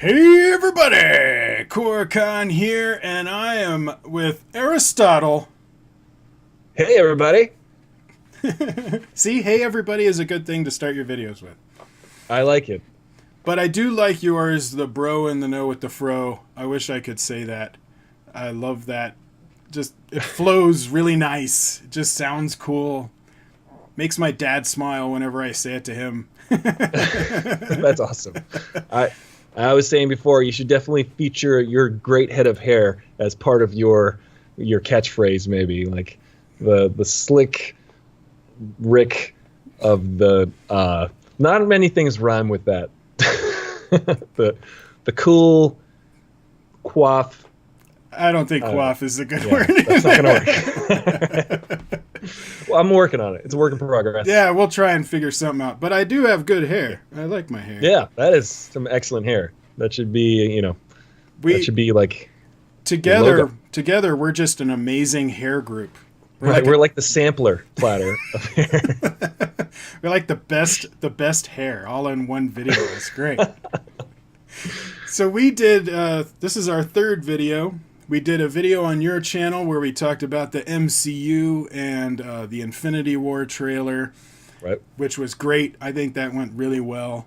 Hey everybody! Koricon here, and I am with Aristotle. Hey everybody. See, hey everybody is a good thing to start your videos with. I like it. But I do like yours, the bro in the know with the fro. I wish I could say that. I love that. Just, it flows really nice. It just sounds cool. Makes my dad smile whenever I say it to him. That's awesome. I I was saying before, you should definitely feature your great head of hair as part of your catchphrase, maybe like the slick Rick of the not many things rhyme with that. the cool quaff. I don't think quaff is a good Yeah, word. that's not gonna work. Well, I'm working on it. It's a work in progress. Yeah, we'll try and figure something out. But I do have good hair. I like my hair. Yeah, that is some excellent hair. That should be, that should be like together. logo. Together, we're just an amazing hair group. We're like the sampler platter of hair. We're like the best hair, all in one video. It's great. So we did. This is our third video. We did a video on your channel where we talked about the MCU and the Infinity War trailer, Right. which was great. I think that went really well.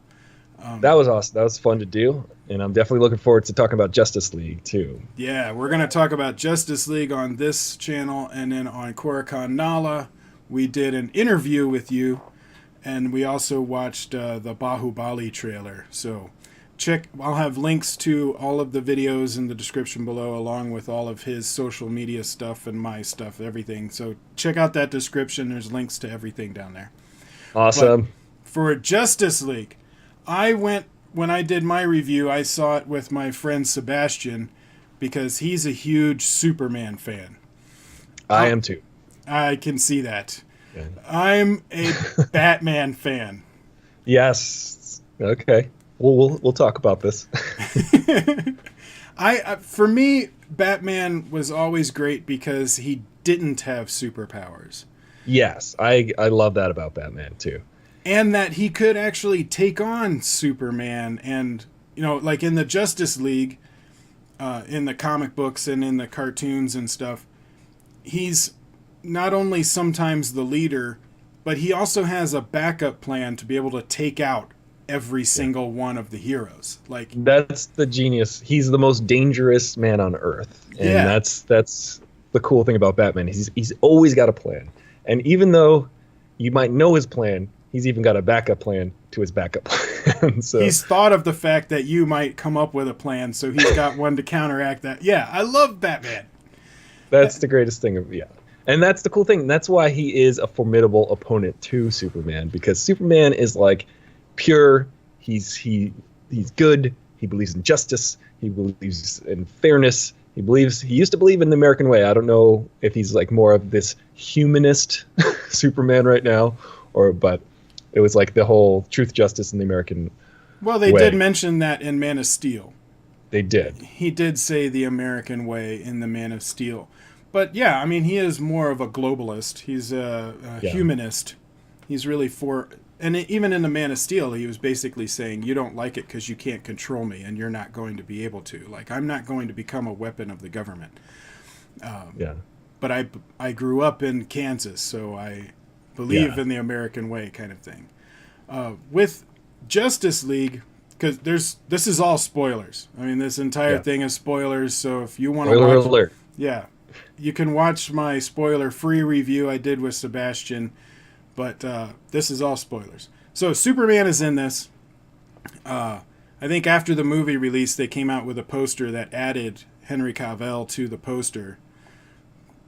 That was awesome. That was fun to do, and I'm definitely looking forward to talking about Justice League too. Yeah, we're going to talk about Justice League on this channel, and then on Koricon Nala, we did an interview with you, and we also watched the Baahubali trailer. So I'll have links to all of the videos in the description below, along with all of his social media stuff and my stuff, everything. So check out that description. There's links to everything down there. Awesome. But for Justice League, when I did my review, I saw it with my friend Sebastian because he's a huge Superman fan. I am too. I can see that. Yeah. I'm a Batman fan. Yes. Okay. We'll talk about this. For me, Batman was always great because he didn't have superpowers. Yes, I love that about Batman too. And that he could actually take on Superman, and like in the Justice League, in the comic books and in the cartoons and stuff, he's not only sometimes the leader, but he also has a backup plan to be able to take out every single one of the heroes. Like, That's the genius. He's the most dangerous man on Earth, and Yeah. that's the cool thing about Batman. He's always got a plan, and even though you might know his plan, he's even got a backup plan to his backup plan. So he's thought of the fact that you might come up with a plan, so he's got one to counteract that. Yeah, I love Batman. that's the greatest thing and that's the cool thing. That's why he is a formidable opponent to Superman, because Superman is like pure. He's good. He believes in justice. He believes in fairness. He used to believe in the American way. I don't know if he's like more of this humanist Superman right now, but it was like the whole truth, justice, and the American Well, they way. did mention that in Man of Steel. They did. He did say the American way in the Man of Steel. But yeah, I mean, he is more of a globalist. He's a Yeah. humanist. He's really for... And even in the Man of Steel, he was basically saying, you don't like it because you can't control me, and you're not going to be able to. Like, I'm not going to become a weapon of the government. Yeah. But I grew up in Kansas, so I believe Yeah. in the American way, kind of thing. With Justice League, because this is all spoilers. I mean, this entire Yeah. thing is spoilers. So if you want to Spoiler watch, alert. yeah, you can watch my spoiler-free review I did with Sebastian. But this is all spoilers. So Superman is in this. I think after the movie release, they came out with a poster that added Henry Cavill to the poster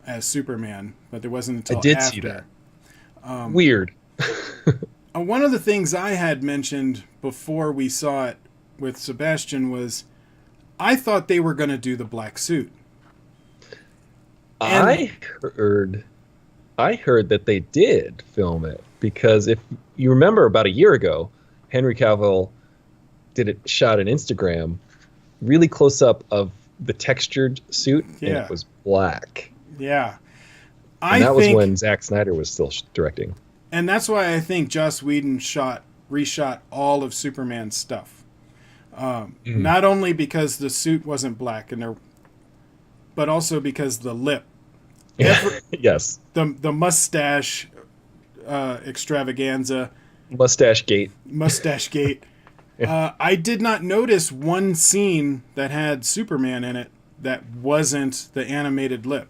as Superman, but there wasn't until I did after. see that. Weird. One of the things I had mentioned before we saw it with Sebastian was I thought they were going to do the black suit. I heard that they did film it, because if you remember about a year ago, Henry Cavill shot an Instagram really close up of the textured suit, and Yeah. it was black. Yeah. And that was when Zack Snyder was still directing. And that's why I think Joss Whedon reshot all of Superman's stuff. Not only because the suit wasn't black, but also because the lip. Yes. The mustache extravaganza. Mustache gate. Mustache gate. I did not notice one scene that had Superman in it that wasn't the animated lip.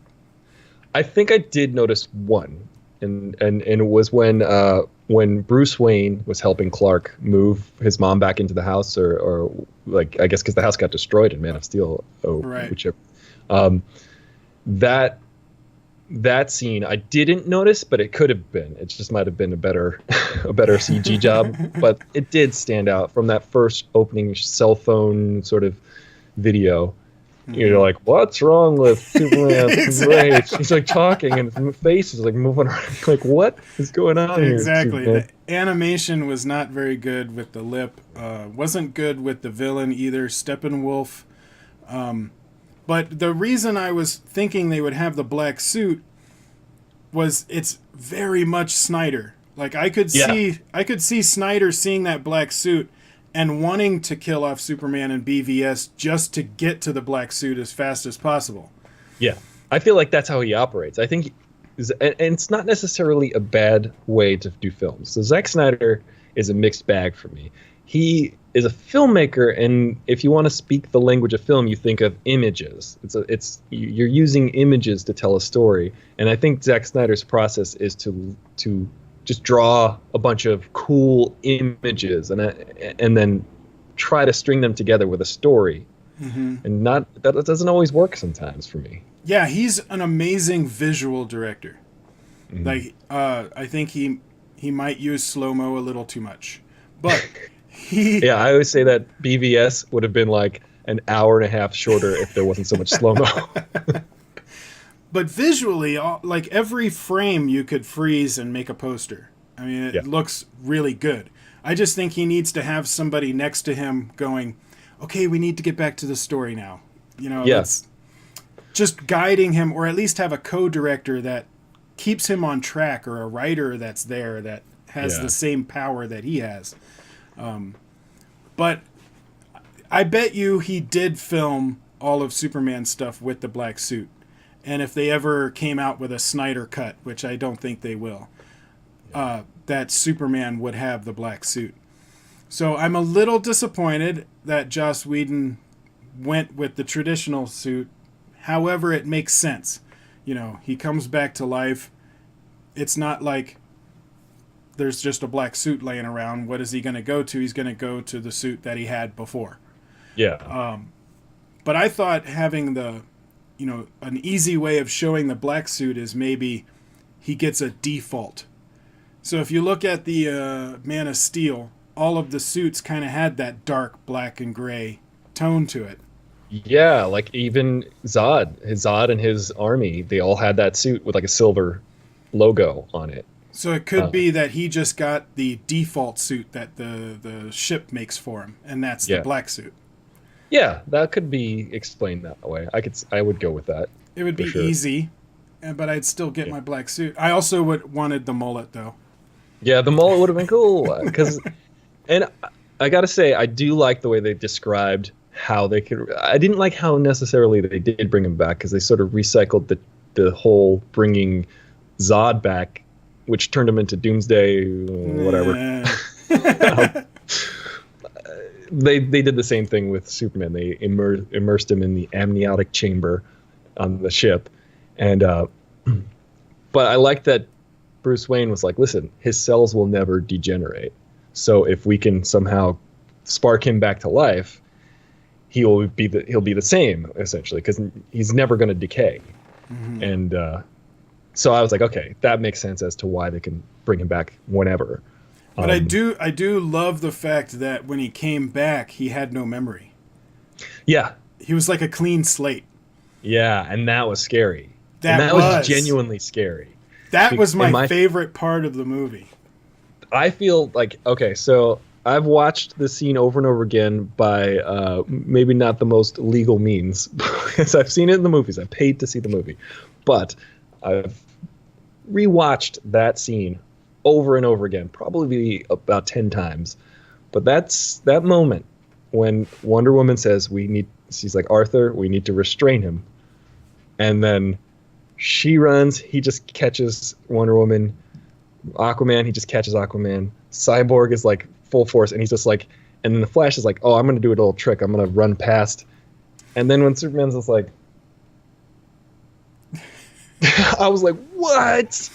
I think I did notice one, and it was when Bruce Wayne was helping Clark move his mom back into the house, or like, I guess because the house got destroyed in Man of Steel, Right. whichever. That scene I didn't notice, but it could have been. It just might have been a better CG job, but it did stand out from that first opening cell phone sort of video. You're like, what's wrong with Superman? Exactly. He's like talking, and his face is like moving around. Like, what is going on here? Exactly. Superman? The animation was not very good with the lip. Wasn't good with the villain either, Steppenwolf. But the reason I was thinking they would have the black suit was it's very much Snyder. Like I could see Snyder seeing that black suit and wanting to kill off Superman and BVS just to get to the black suit as fast as possible. Yeah, I feel like that's how he operates. I think, and it's not necessarily a bad way to do films. So Zack Snyder is a mixed bag for me. He is a filmmaker, and if you want to speak the language of film, you think of images. You're using images to tell a story, and I think Zack Snyder's process is to just draw a bunch of cool images and then try to string them together with a story. And that doesn't always work sometimes for me. Yeah, he's an amazing visual director. Like I think he might use slow-mo a little too much, but yeah, I always say that BVS would have been like an hour and a half shorter if there wasn't so much slow-mo. But visually, like every frame you could freeze and make a poster. I mean, it looks really good. I just think he needs to have somebody next to him going, okay, we need to get back to the story now. You know, Yes. Just guiding him, or at least have a co-director that keeps him on track, or a writer that's there that has the same power that he has. But I bet you he did film all of Superman's stuff with the black suit. And if they ever came out with a Snyder cut, which I don't think they will, that Superman would have the black suit. So I'm a little disappointed that Joss Whedon went with the traditional suit. However, it makes sense. You know, he comes back to life. It's not like there's just a black suit laying around. What is he going to go to? He's going to go to the suit that he had before. Yeah. But I thought having an easy way of showing the black suit is maybe he gets a default. So if you look at the Man of Steel, all of the suits kind of had that dark black and gray tone to it. Yeah, like even Zod and his army, they all had that suit with like a silver logo on it. So it could be that he just got the default suit that the ship makes for him, and that's the black suit. Yeah, that could be explained that way. I would go with that. It would be easy, but I'd still get my black suit. I also wanted the mullet, though. Yeah, the mullet would have been cool. And I got to say, I do like the way they described how they could... I didn't like how necessarily they did bring him back, because they sort of recycled the whole bringing Zod back, which turned him into Doomsday, whatever. They did the same thing with Superman. They immersed him in the amniotic chamber on the ship, and but I like that Bruce Wayne was like, "Listen, his cells will never degenerate. So if we can somehow spark him back to life, he'll be the same essentially, because he's never going to decay." And so I was like, okay, that makes sense as to why they can bring him back whenever. But I do love the fact that when he came back, he had no memory. Yeah. He was like a clean slate. Yeah, and that was scary. That was genuinely scary. That was my favorite part of the movie. I feel like, okay, so I've watched the scene over and over again by maybe not the most legal means, because I've seen it in the movies. I've paid to see the movie. But I've rewatched that scene over and over again, probably about 10 times. But that moment when Wonder Woman says she's like, Arthur, we need to restrain him. And then she runs, he just catches Wonder Woman. Aquaman, he just catches Aquaman. Cyborg is like full force, and he's just like, and then the Flash is like, oh, I'm going to do a little trick. I'm going to run past. And then when Superman's just like, I was like, what?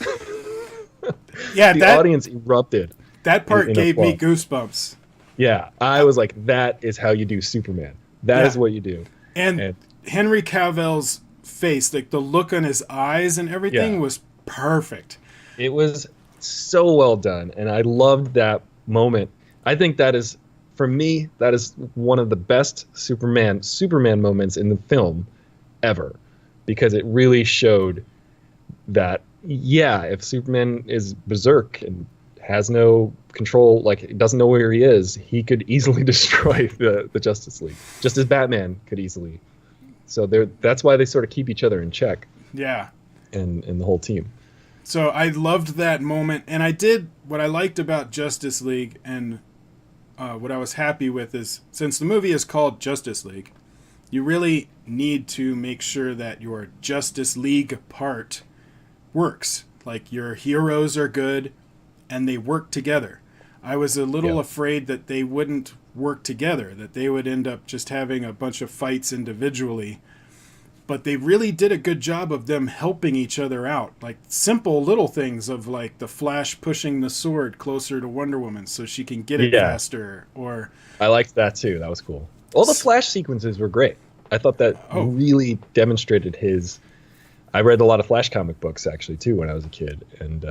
Yeah, the audience erupted. That part in gave me applause. goosebumps. Yeah, I was like, that is how you do Superman. That is what you do. And Henry Cavill's face, like the look on his eyes and everything was perfect. It was so well done, and I loved that moment. I think that is, for me, that is one of the best Superman moments in the film ever, because it really showed that, yeah, if Superman is berserk and has no control, like doesn't know where he is, he could easily destroy the Justice League, just as Batman could easily. So that's why they sort of keep each other in check. Yeah. And the whole team. So I loved that moment, and what I liked about Justice League, and what I was happy with is, since the movie is called Justice League, you really need to make sure that your Justice League part works. Like, your heroes are good, and they work together. I was a little afraid that they wouldn't work together, that they would end up just having a bunch of fights individually. But they really did a good job of them helping each other out. Like simple little things of like the Flash pushing the sword closer to Wonder Woman so she can get it faster. Or I liked that too. That was cool. All the Flash sequences were great. I thought that really demonstrated his... I read a lot of Flash comic books actually too when I was a kid. And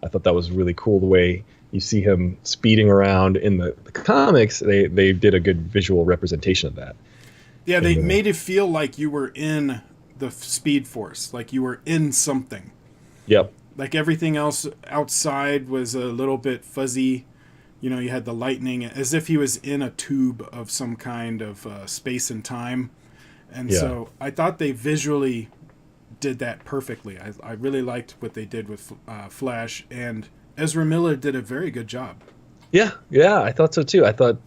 I thought that was really cool the way you see him speeding around in the comics. They did a good visual representation of that. Yeah, they made it feel like you were in the Speed Force, like you were in something. Yep. Like everything else outside was a little bit fuzzy. You know, you had the lightning, as if he was in a tube of some kind of space and time. And so I thought they visually did that perfectly. I really liked what they did with Flash, and Ezra Miller did a very good job. Yeah, I thought so too. I thought,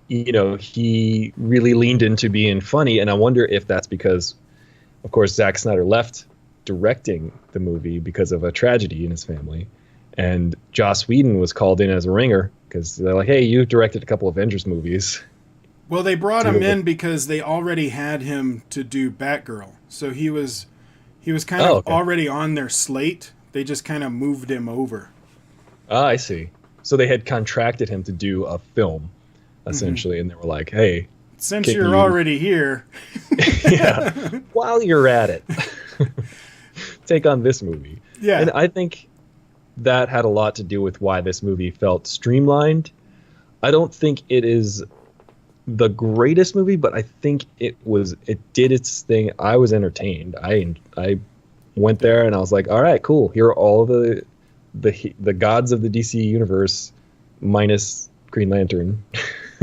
he really leaned into being funny, and I wonder if that's because, of course, Zack Snyder left directing the movie because of a tragedy in his family, and Joss Whedon was called in as a ringer because they're like, hey, you directed a couple Avengers movies. Well, they brought him in because they already had him to do Batgirl, so he was kind of already on their slate. They just kind of moved him over. Ah, I see. So they had contracted him to do a film, essentially, and they were like, hey, since you're already here, while you're at it, take on this movie. Yeah. And I think that had a lot to do with why this movie felt streamlined. I don't think it is the greatest movie, but I think it did its thing. I was entertained. I went there and I was like, all right, cool. Here are all the gods of the DC universe minus Green Lantern.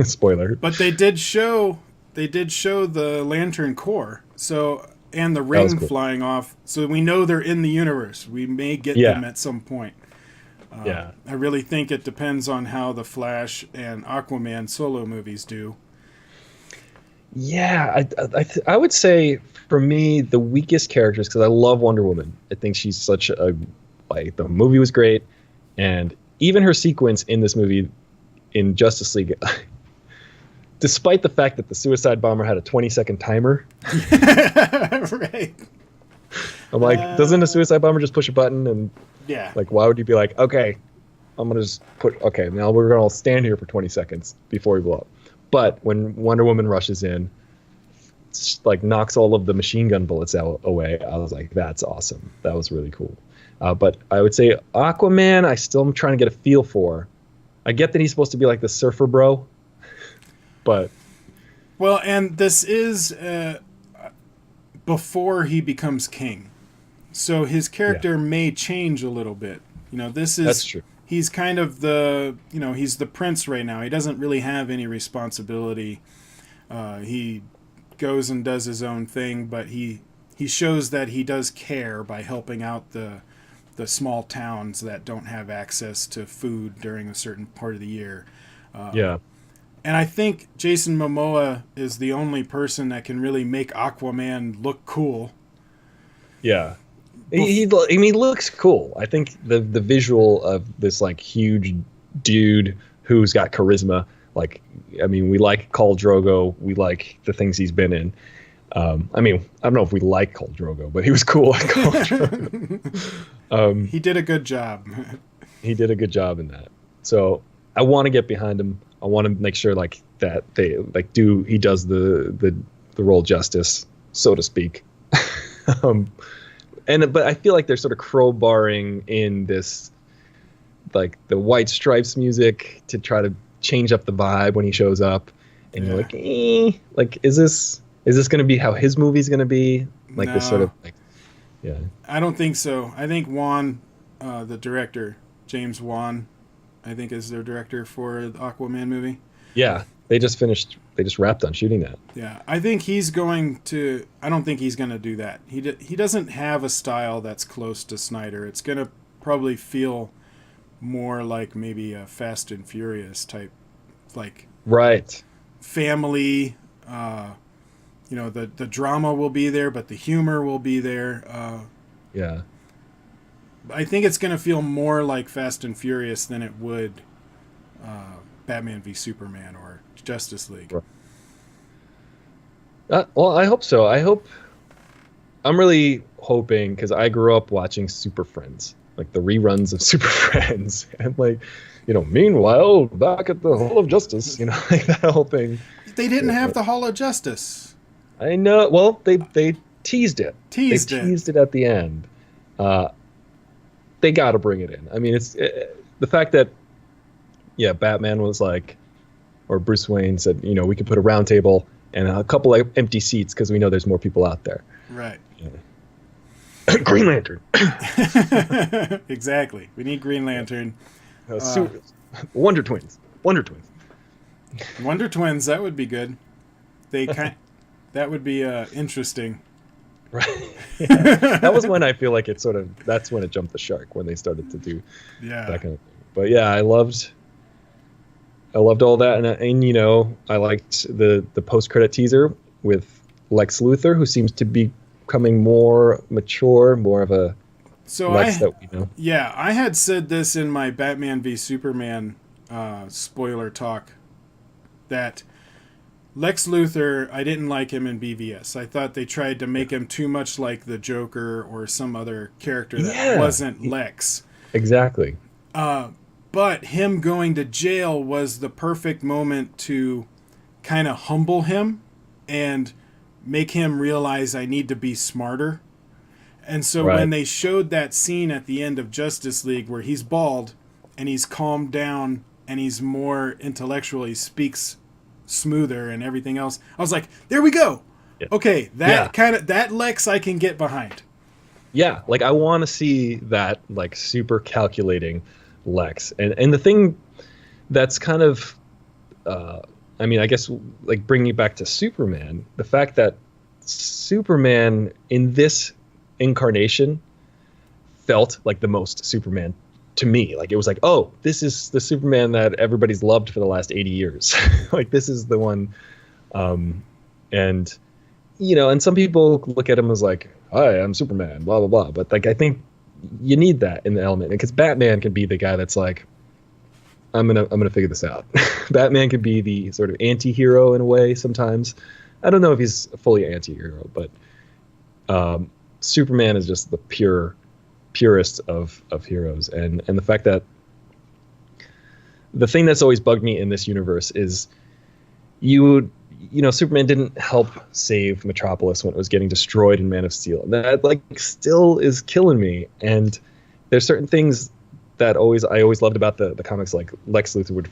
Spoiler. But they did show the Lantern Corps. So, and the ring flying off. So we know they're in the universe. We may get them at some point. I really think it depends on how the Flash and Aquaman solo movies do. Yeah, I would say for me the weakest characters, because I love Wonder Woman. I think she's such a the movie was great, and even her sequence in this movie in Justice League, despite the fact that the suicide bomber had a 20-second timer. Right. I'm like, doesn't a suicide bomber just push a button and like, why would you be like, okay, I'm gonna just now we're gonna all stand here for 20 seconds before we blow up. But when Wonder Woman rushes in, like knocks all of the machine gun bullets away, I was like, that's awesome. That was really cool. But I would say Aquaman, I still am trying to get a feel for. I get that he's supposed to be like the surfer bro, but... Well, and this is before he becomes king. So his character may change a little bit. That's true. He's kind of he's the prince right now. He doesn't really have any responsibility. He goes and does his own thing, but he shows that he does care by helping out the small towns that don't have access to food during a certain part of the year. And I think Jason Momoa is the only person that can really make Aquaman look cool. Yeah. I mean, he looks cool. I think the visual of this like huge dude who's got charisma. Like, I mean, we like Khal Drogo. We like the things he's been in. I mean, I don't know if we like Khal Drogo, but he was cool at Khal Drogo. He did a good job. He did a good job in that. So I want to get behind him. I want to make sure like that they like he does the role justice, so to speak. But I feel like they're sort of crowbarring in this like the White Stripes music to try to change up the vibe when he shows up, and you're like, is this going to be how his movie's going to be? Like No. this sort of like, yeah. I don't think so. I think Wan, the director, James Wan, I think is their director for the Aquaman movie. Yeah, they just wrapped on shooting that. Yeah, I think he's going to. I don't think he's going to do that. He doesn't have a style that's close to Snyder. It's going to probably feel more like maybe a Fast and Furious type, like Right. family. The drama will be there, but the humor will be there. Yeah. I think it's going to feel more like Fast and Furious than it would Batman v Superman or Justice League. Right. Well, I hope so. I'm really hoping, because I grew up watching Super Friends, like the reruns of Super Friends, and like, meanwhile, back at the Hall of Justice, like that whole thing. They didn't have the Hall of Justice. I know. Well, they teased it. They teased it at the end. They got to bring it in. I mean, it's the fact that, Batman was like, or Bruce Wayne said, we could put a round table and a couple of empty seats because we know there's more people out there. Right. Yeah. Green Lantern. Exactly. We need Green Lantern. Wonder Twins. Wonder Twins. That would be good. That would be interesting. Right. Yeah. That was when I feel like that's when it jumped the shark, when they started to do that kind of thing. But yeah, I loved all that, and I liked the post-credit teaser with Lex Luthor, who seems to be becoming more mature, more of a Lex that we know. Yeah, I had said this in my Batman v Superman spoiler talk, that Lex Luthor, I didn't like him in BVS. I thought they tried to make him too much like the Joker or some other character that wasn't Lex. Exactly. But him going to jail was the perfect moment to kind of humble him and make him realize I need to be smarter. And so when they showed that scene at the end of Justice League where he's bald and he's calmed down and he's more intellectual, he speaks smoother and everything else, I was like, there we go. Yeah. Okay, that Lex I can get behind. Yeah, like I want to see that like super calculating Lex. And the thing that's kind of I guess like bringing it back to Superman, the fact that Superman in this incarnation felt like the most Superman to me. Like it was like, oh, this is the Superman that everybody's loved for the last 80 years. Like this is the one. And some people look at him as like, hi, I'm Superman, blah, blah, blah. But like, I think you need that in the element, because Batman can be the guy that's like, I'm gonna figure this out. Batman can be the sort of anti-hero in a way sometimes. I don't know if he's a fully anti-hero, but Superman is just the purest of heroes. And the fact that the thing that's always bugged me in this universe is Superman didn't help save Metropolis when it was getting destroyed in Man of Steel. And that like still is killing me. And there's certain things that I always loved about the comics, like Lex Luthor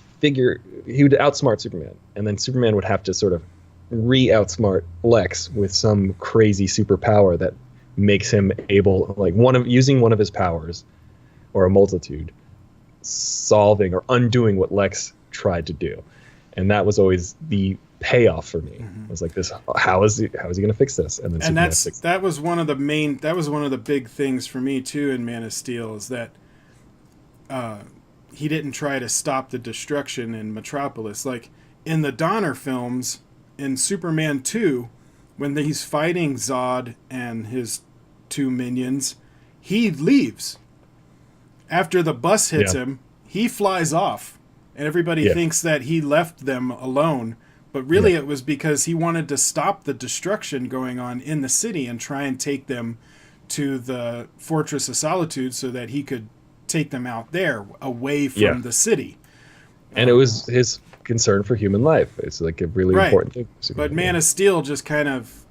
he would outsmart Superman, and then Superman would have to sort of outsmart Lex with some crazy superpower that makes him able, like using one of his powers or a multitude, solving or undoing what Lex tried to do. And that was always the payoff for me. Mm-hmm. It was like this, how is he going to fix this? And then that was one of the big things for me too in Man of Steel, is that he didn't try to stop the destruction in Metropolis. Like in the Donner films, in Superman 2, when he's fighting Zod and his two minions, he leaves. After the bus hits him, he flies off. And everybody thinks that he left them alone. But really it was because he wanted to stop the destruction going on in the city and try and take them to the Fortress of Solitude so that he could take them out there, away from the city. And it was his concern for human life. It's like a really important thing. But Man of Steel just kind of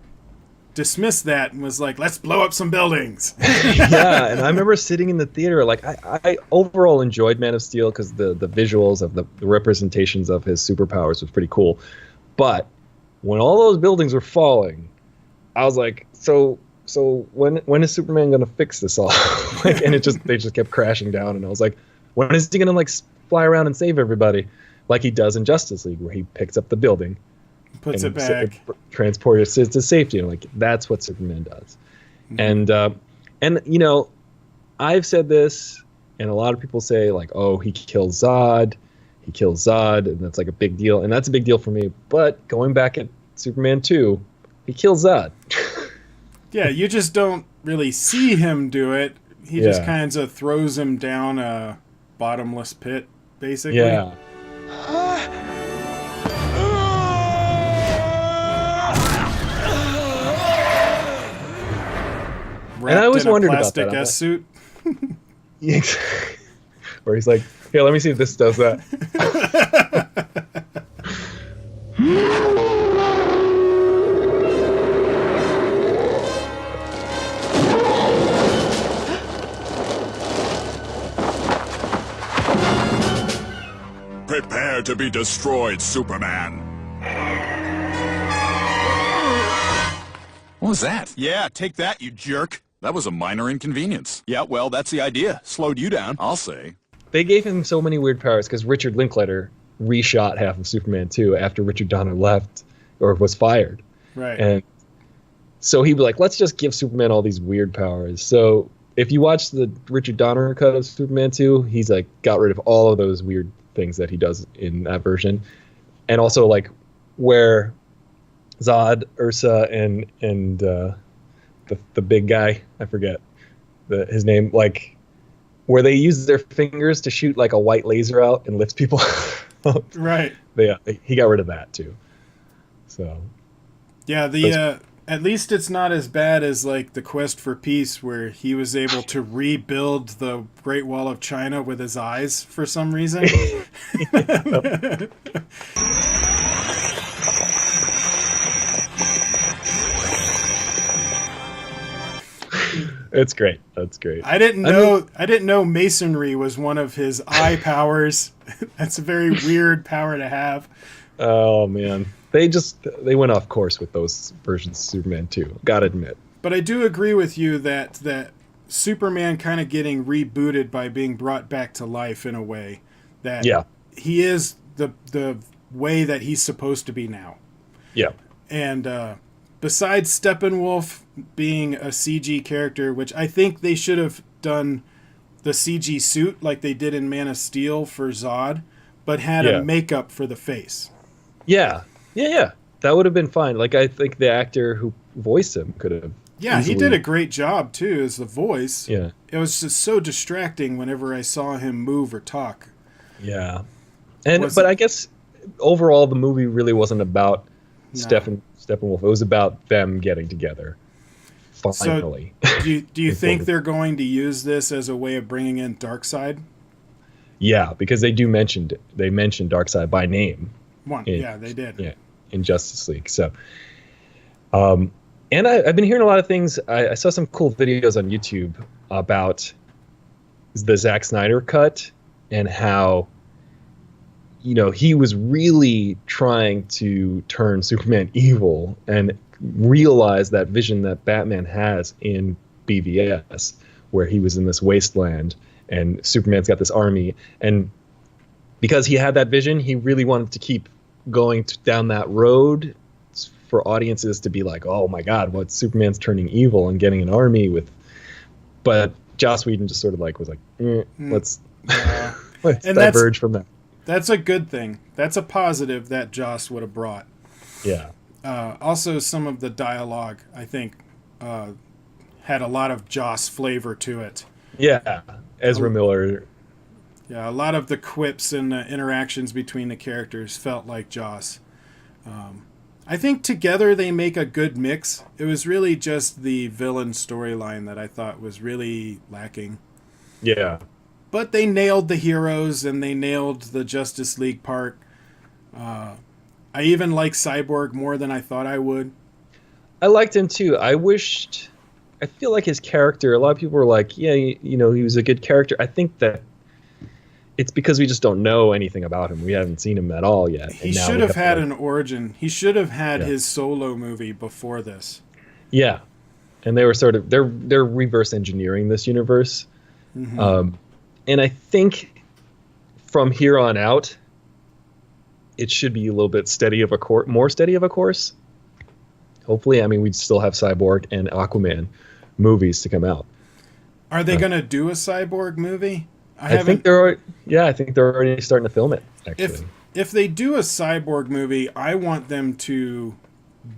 dismissed that and was like, let's blow up some buildings. Yeah, and I remember sitting in the theater, like, I overall enjoyed Man of Steel because the visuals of the representations of his superpowers was pretty cool. But when all those buildings were falling, I was like, so when is Superman gonna fix this all? Like, and they just kept crashing down, and I was like, when is he gonna like fly around and save everybody, like he does in Justice League, where he picks up the building, puts it back, transports it to safety, and like that's what Superman does. Mm-hmm. And you know, I've said this, and a lot of people say like, oh, he kills Zod, and that's like a big deal, and that's a big deal for me. But going back at Superman 2, he kills Zod. Yeah, you just don't really see him do it. He just kind of throws him down a bottomless pit, basically. Yeah. And I always wondered about that. Plastic S-suit. Yeah, where he's like, "Here, let me see if this does that." Prepare to be destroyed, Superman. What was that? Yeah, take that, you jerk. That was a minor inconvenience. Yeah, well, that's the idea. Slowed you down. I'll say. They gave him so many weird powers because Richard Linklater reshot half of Superman 2 after Richard Donner left or was fired. Right. And so he'd be like, let's just give Superman all these weird powers. So if you watch the Richard Donner cut of Superman 2, he's like got rid of all of those weird things that he does in that version. And also like where Zod, Ursa, and the big guy, I forget his name, like where they use their fingers to shoot like a white laser out and lifts people up. Right. But yeah, he got rid of that too. So yeah, at least it's not as bad as like the Quest for Peace, where he was able to rebuild the Great Wall of China with his eyes for some reason. It's great. That's great. I didn't know masonry was one of his eye powers. That's a very weird power to have. Oh man. They went off course with those versions of Superman 2, gotta admit. But I do agree with you that Superman kind of getting rebooted by being brought back to life in a way that he is the way that he's supposed to be now. Yeah. And besides Steppenwolf being a CG character, which I think they should have done the CG suit like they did in Man of Steel for Zod, but had a makeup for the face. Yeah. Yeah. That would have been fine. Like, I think the actor who voiced him could have. Yeah, he did a great job, too, as the voice. Yeah. It was just so distracting whenever I saw him move or talk. Yeah. But I guess overall the movie really wasn't about Steppenwolf. It was about them getting together. Finally. So, do you think they're going to use this as a way of bringing in Darkseid? Yeah, because they mentioned Darkseid by name. They did. Yeah, in Justice League. So, and I've been hearing a lot of things. I saw some cool videos on YouTube about the Zack Snyder cut and how, you know, he was really trying to turn Superman evil and realize that vision that Batman has in BVS, where he was in this wasteland and Superman's got this army. And because he had that vision, he really wanted to keep going down that road for audiences to be like, oh my God, what, Superman's turning evil and getting an army with. But Joss Whedon just sort of like was like, let's diverge from that. That's a good thing. That's a positive that Joss would have brought. Yeah. Also, some of the dialogue, I think, had a lot of Joss flavor to it. Yeah. Ezra Miller. Yeah, a lot of the quips and the interactions between the characters felt like Joss. I think together they make a good mix. It was really just the villain storyline that I thought was really lacking. Yeah. But they nailed the heroes and they nailed the Justice League part. I even like Cyborg more than I thought I would. I liked him too. I feel like his character, a lot of people were like, yeah, he was a good character. I think that it's because we just don't know anything about him. We haven't seen him at all yet. He should have had an origin. He should have had his solo movie before this. Yeah. And they were they're reverse engineering this universe. Mm-hmm. And I think from here on out, it should be a little bit more steady of a course. Hopefully, I mean, we'd still have Cyborg and Aquaman movies to come out. Are they going to do a Cyborg movie? I think they're already starting to film it, actually. If they do a Cyborg movie, I want them to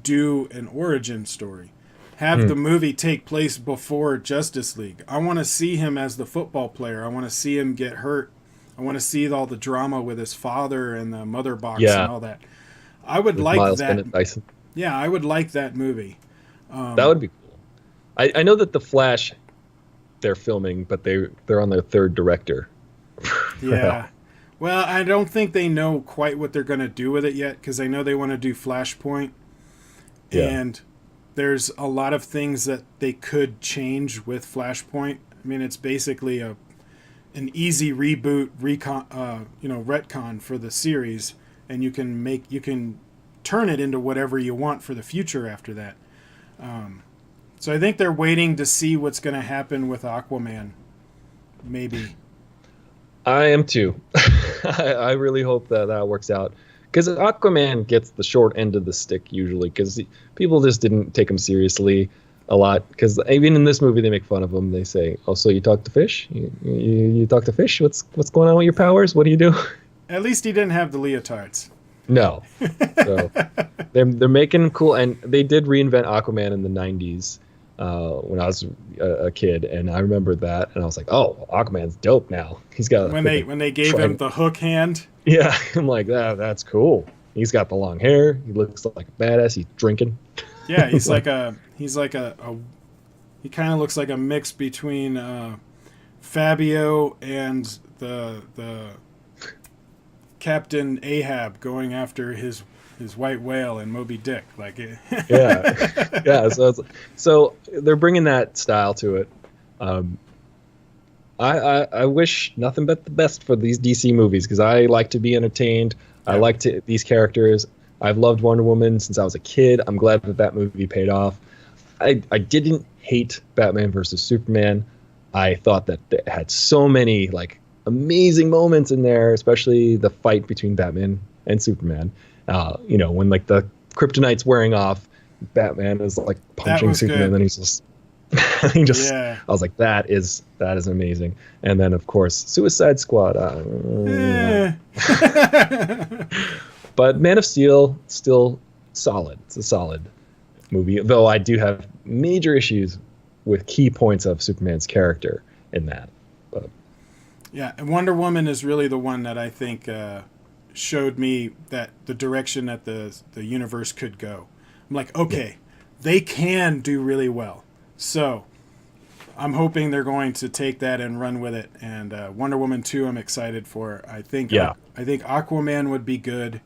do an origin story. Have the movie take place before Justice League. I want to see him as the football player. I want to see him get hurt. I want to see all the drama with his father and the mother box and all that. I would like Miles that. Bennett Dyson. Yeah, I would like that movie. That would be cool. I know that The Flash, they're filming, but they're on their third director. Yeah. Well, I don't think they know quite what they're going to do with it yet, because I know they want to do Flashpoint. Yeah. And there's a lot of things that they could change with Flashpoint. I mean, it's basically an easy reboot, retcon for the series, and you can turn it into whatever you want for the future after that. So I think they're waiting to see what's going to happen with Aquaman. Maybe. I am too. I really hope that works out. Because Aquaman gets the short end of the stick usually, because people just didn't take him seriously a lot. Because even in this movie, they make fun of him. They say, "Oh, so you talk to fish? You talk to fish? What's going on with your powers? What do you do?" At least he didn't have the leotards. No. So they're making cool, and they did reinvent Aquaman in the '90s when I was a kid, and I remember that, and I was like, "Oh, Aquaman's dope now. He's got when they gave him the hook hand." Yeah, I'm like, that's cool. He's got the long hair. He looks like a badass. He's drinking. Yeah, he kind of looks like a mix between Fabio and the Captain Ahab going after his white whale in Moby Dick. Yeah. So they're bringing that style to it. I wish nothing but the best for these DC movies, because I like to be entertained. I like these characters. I've loved Wonder Woman since I was a kid. I'm glad that movie paid off. I didn't hate Batman versus Superman. I thought that it had so many amazing moments in there, especially the fight between Batman and Superman. When the kryptonite's wearing off, Batman is punching Superman, and then he's just I was like, that is amazing. And then of course Suicide Squad. But Man of Steel, still solid. It's a solid movie, though I do have major issues with key points of Superman's character in that. But yeah, and Wonder Woman is really the one that I think showed me that the direction that the universe could go. I'm like, okay, they can do really well. So I'm hoping they're going to take that and run with it. And Wonder Woman 2, I'm excited for. I think Aquaman would be good.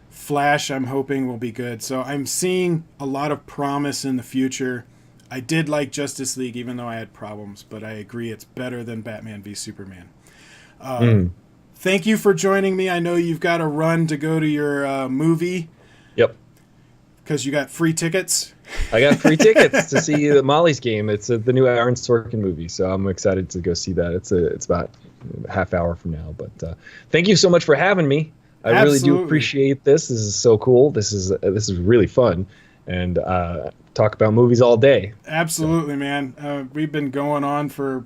Flash, I'm hoping, will be good. So I'm seeing a lot of promise in the future. I did like Justice League, even though I had problems, but I agree it's better than Batman v Superman. Thank you for joining me. I know you've got to run to go to your movie. Yep. Because you got free tickets. I got free tickets to see the Molly's Game. It's the new Aaron Sorkin movie, so I'm excited to go see that. It's about a half hour from now. But thank you so much for having me. I really do appreciate this. This is so cool. This is really fun, and talk about movies all day. Absolutely, man. We've been going on for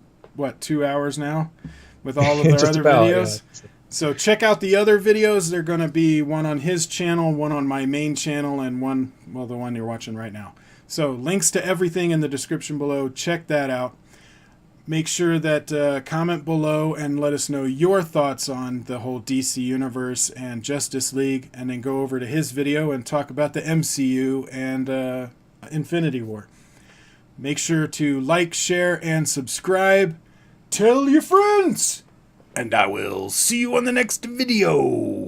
2 hours now with all of their other videos. So check out the other videos. They're going to be one on his channel, one on my main channel, and one, well, the one you're watching right now. So links to everything in the description below. Check that out. Make sure that comment below and let us know your thoughts on the whole DC Universe and Justice League, and then go over to his video and talk about the MCU and Infinity War. Make sure to like, share, and subscribe. Tell your friends! And I will see you on the next video.